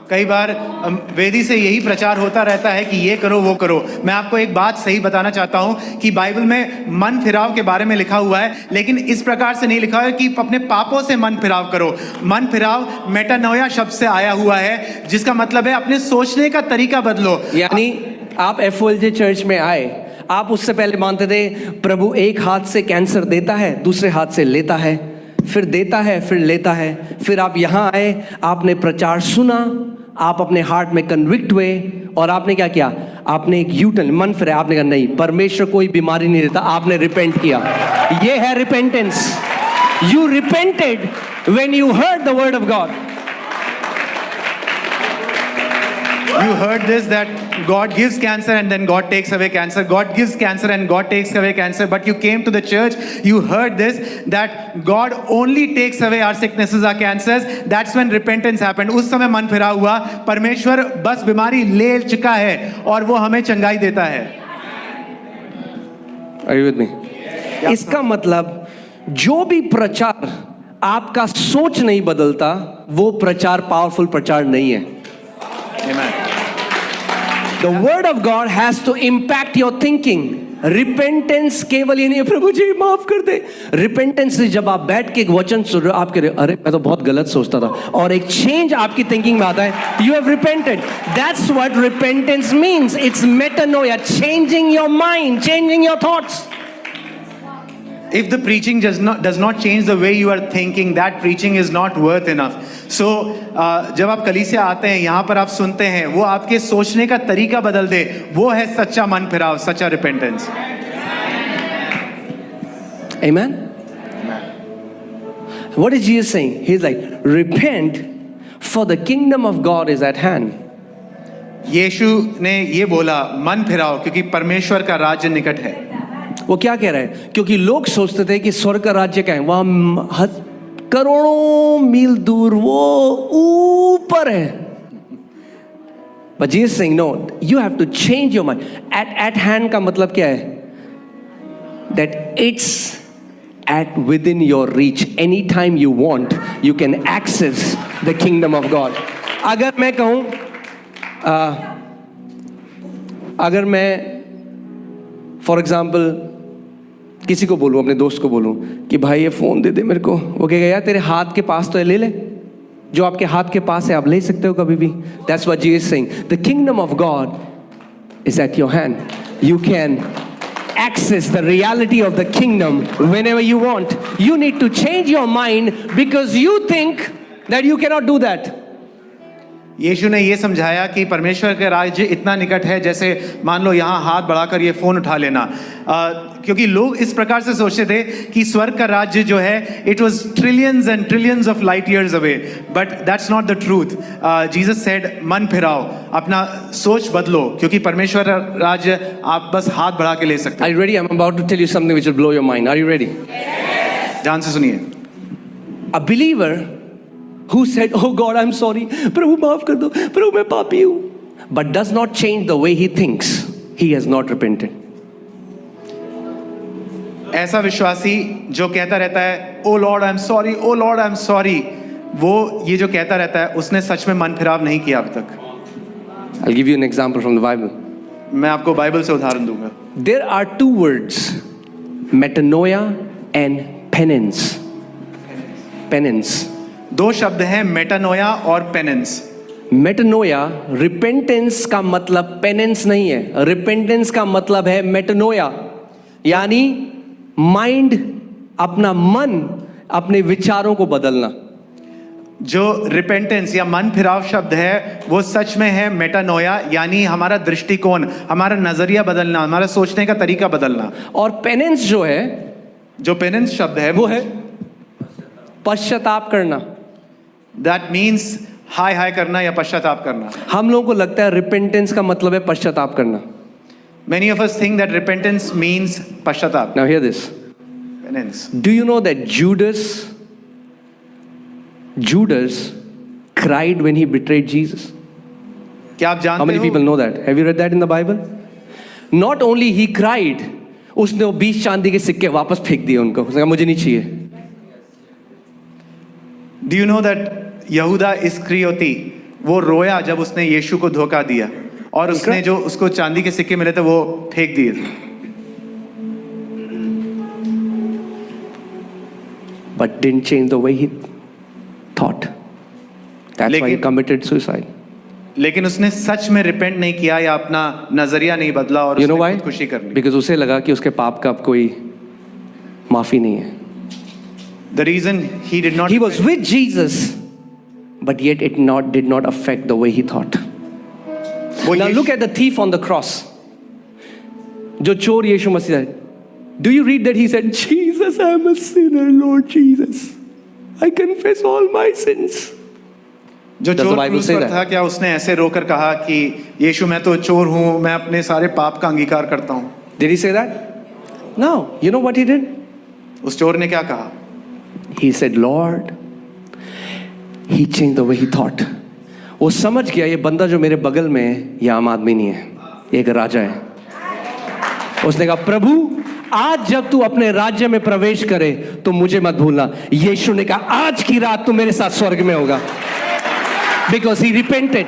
कई बार वेदी से यही प्रचार होता रहता है कि ये करो वो करो। मैं आपको एक बात सही बताना चाहता हूं कि बाइबल में मन फिराव के बारे में लिखा हुआ है, लेकिन इस प्रकार से नहीं लिखा है कि अपने पापों से मन फिराव करो। मन फिराव मेटानोया शब्द से आया हुआ है, जिसका मतलब है अपने सोचने का तरीका बदलो। यानी आप FOLJ चर्च में आए, आप उससे पहले मानते थे प्रभु एक हाथ से कैंसर देता है, दूसरे हाथ से लेता है, फिर देता है, फिर लेता है। फिर आप यहाँ आए, आपने प्रचार सुना, आप अपने हार्ट में कन्विक्ट हुए और आपने क्या किया? आपने एक यूटर्न, मन फिर आपने कहा नहीं, परमेश्वर कोई बीमारी नहीं देता। आपने रिपेंट किया। ये है repentance. You repented when you heard the word of God. You heard this, that God gives cancer and then God takes away cancer. God gives cancer and God takes away cancer. But you came to the church, you heard this, that God only takes away our sicknesses, our cancers. That's when repentance happened. उस समय मन फिरा हुआ, परमेश्वर बस बीमारी ले चुका है और वो हमें चंगाई देता है। Are you with me? इसका मतलब जो भी प्रचार आपका सोच नहीं बदलता, वो प्रचार पावरफुल प्रचार नहीं है। Amen. The word of God has to impact your thinking. Repentance केवल ये नहीं है प्रभु जी माफ कर दे। Repentance से जब आप बैठ के एक वचन सुन रहे हो, आप कह रहे हो अरे मैं तो बहुत गलत सोचता था, और एक चेंज आपकी थिंकिंग में आता है। You have repented. That's what repentance means. It's metanoia, changing your mind, changing your thoughts. If the preaching does not change the way you are thinking, that preaching is not worth enough. So जब आप कलीसिया आते हैं, यहाँ पर आप सुनते हैं, वो आपके सोचने का तरीका बदल दे, वो है सच्चा मन फिराव, सच्चा repentance. Amen. What is Jesus saying? He's like, repent, for the kingdom of God is at hand. यीशु ने ये बोला, मन फिराओ क्योंकि परमेश्वर का राज्य निकट है। वो क्या कह रहे हैं? क्योंकि लोग सोचते थे कि स्वर्ग का राज्य क्या है, वहां करोड़ों मील दूर, वो ऊपर है। But Jesus is saying no, you have to change your mind. At hand का मतलब क्या है? That it's at within your reach. Anytime you want, you can access the kingdom of God. अगर मैं कहूँ, अगर मैं फॉर एग्जाम्पल किसी को बोलूँ, अपने दोस्त को बोलूँ कि भाई ये फ़ोन दे दे मेरे को, वो कहेगा यार तेरे हाथ के पास तो है, ले ले। जो आपके हाथ के पास है आप ले सकते हो कभी भी। That's what Jesus is saying. The kingdom of God is at your hand. You can access the reality of the kingdom whenever you want. You need to change your mind because you think that you cannot do that. यीशु ने ये समझाया कि परमेश्वर का राज्य इतना निकट है, जैसे मान लो यहाँ हाथ बढ़ाकर ये फ़ोन उठा लेना। क्योंकि लोग इस प्रकार से सोचते थे कि स्वर्ग का राज्य जो है, it was trillions and trillions of light years away, but that's not the truth. Jesus said मन फिराओ, अपना सोच बदलो, क्योंकि परमेश्वर का राज्य आप बस हाथ बढ़ा के ले सकते हैं। Are you ready? I'm about to tell you something which will blow your mind. Are you ready? ध्यान से सुनिए। A believer who said, oh God, I'm sorry, प्रभु माफ कर दो, प्रभु मैं पापी हूँ, but does not change the way he thinks, he has not repented. ऐसा विश्वासी जो कहता रहता है O Lord I am sorry, O Lord I am sorry, वो ये जो कहता रहता है, उसने सच में मन फिराव नहीं किया अब तक। I'll give you an example from the Bible. मैं आपको बाइबल से उदाहरण दूंगा। There are two words, metanoia and penance. Penance. दो शब्द हैं, मेटानोया और पेनेंस। मेटानोया रिपेंटेंस का मतलब पेनेंस नहीं है। रिपेंटेंस का मतलब है मेटानोया, यानी माइंड, अपना मन, अपने विचारों को बदलना। जो रिपेंटेंस या मन फिराव शब्द है, वो सच में है मेटानोया, यानी हमारा दृष्टिकोण, हमारा नजरिया बदलना, हमारा सोचने का तरीका बदलना। और पेनेंस जो है, जो पेनेंस शब्द है, वो है पश्चाताप करना। दैट मीन्स हाय हाय करना या पश्चाताप करना। हम लोगों को लगता है रिपेंटेंस का मतलब है पश्चाताप करना। Many of us think that repentance means पश्चाताप। Now hear this. Penance. Do you know that Judas cried when he betrayed Jesus? क्या आप जानते How many हो? people know that? Have you read that in the Bible? Not only he cried, उसने वो 20 चांदी के सिक्के वापस फेंक दिए उनको, उसने कहा मुझे नहीं चाहिए। Do you know that यहूदा इस्करियोती वो रोया जब उसने यीशु को धोखा दिया और उसने जो उसको चांदी के सिक्के मिले थे वो फेंक दिए थे। But didn't change the way he thought. That's why he लेकिन- committed suicide. लेकिन उसने सच में रिपेंट नहीं किया या अपना नजरिया नहीं बदला और You know उसने why? खुदकुशी कर ली। Because उसे लगा कि उसके पाप का अब कोई माफी नहीं है. The reason he did not He was with Jesus, but yet it did not affect the way he thought. वो Now Yeshu- look at the thief on the cross. जो चोर यीशु मसीह है. Do you read that he said, Jesus, I am a sinner, Lord Jesus. I confess all my sins. जो Does the चोर Bible क्रूस say पर that? था, क्या उसने ऐसे रोकर कहा कि यीशु मैं तो चोर हूं, मैं अपने सारे पाप का अंगीकार करता हूं? Did he say that? No. You know what he did? उस चोर ने क्या कहा? He said, Lord, he changed the way he thought. वो समझ गया ये बंदा जो मेरे बगल में है ये आम आदमी नहीं है, एक राजा है. उसने कहा प्रभु आज जब तू अपने राज्य में प्रवेश करे तो मुझे मत भूलना. यीशु ने कहा आज की रात तू मेरे साथ स्वर्ग में होगा. Because he repented.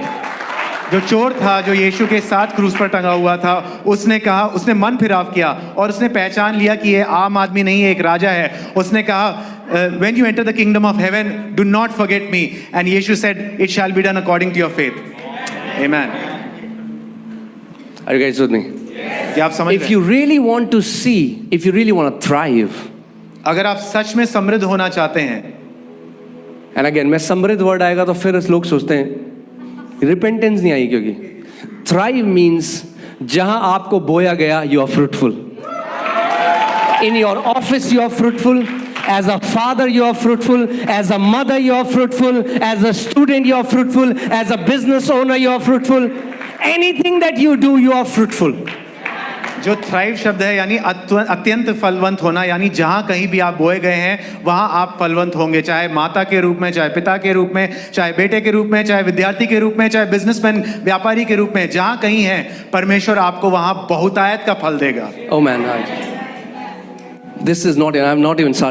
जो चोर था, जो यीशु के साथ क्रूस पर टंगा हुआ था, उसने कहा, उसने मन फिराव किया और उसने पहचान लिया कि ये आम आदमी नहीं है, एक राजा है. उसने कहा when you enter the kingdom of heaven do not forget me, and Yeshu said it shall be done according to your faith. Amen. Are you guys with me? क्या आप समझ If रहे you हैं? really want to see, if you really want to thrive, अगर आप सच में समृद्ध होना चाहते हैं, एंड अगेन मैं समृद्ध वर्ड आएगा तो फिर लोग सोचते हैं रिपेंटेंस नहीं आई, क्योंकि थ्राइव मीन्स जहां आपको बोया गया you are fruitful. In your office you are fruitful. As a father, you are fruitful. As a mother, you are fruitful. As a student, you are fruitful. As a business owner, you are fruitful. Anything that you do, you are fruitful. जो thrive शब्द है यानी अत्यंत फलवंत होना, यानी जहां कहीं भी आप बोए गए हैं वहां आप फलवंत होंगे, चाहे माता के रूप में, चाहे पिता के रूप में, चाहे बेटे के रूप में, चाहे विद्यार्थी के रूप में, चाहे बिजनेसमैन व्यापारी के रूप में. जहां कहीं है परमेश्वर आपको वहां बहुतायत का फल देगा. Oh man, this is not. I'm not even started.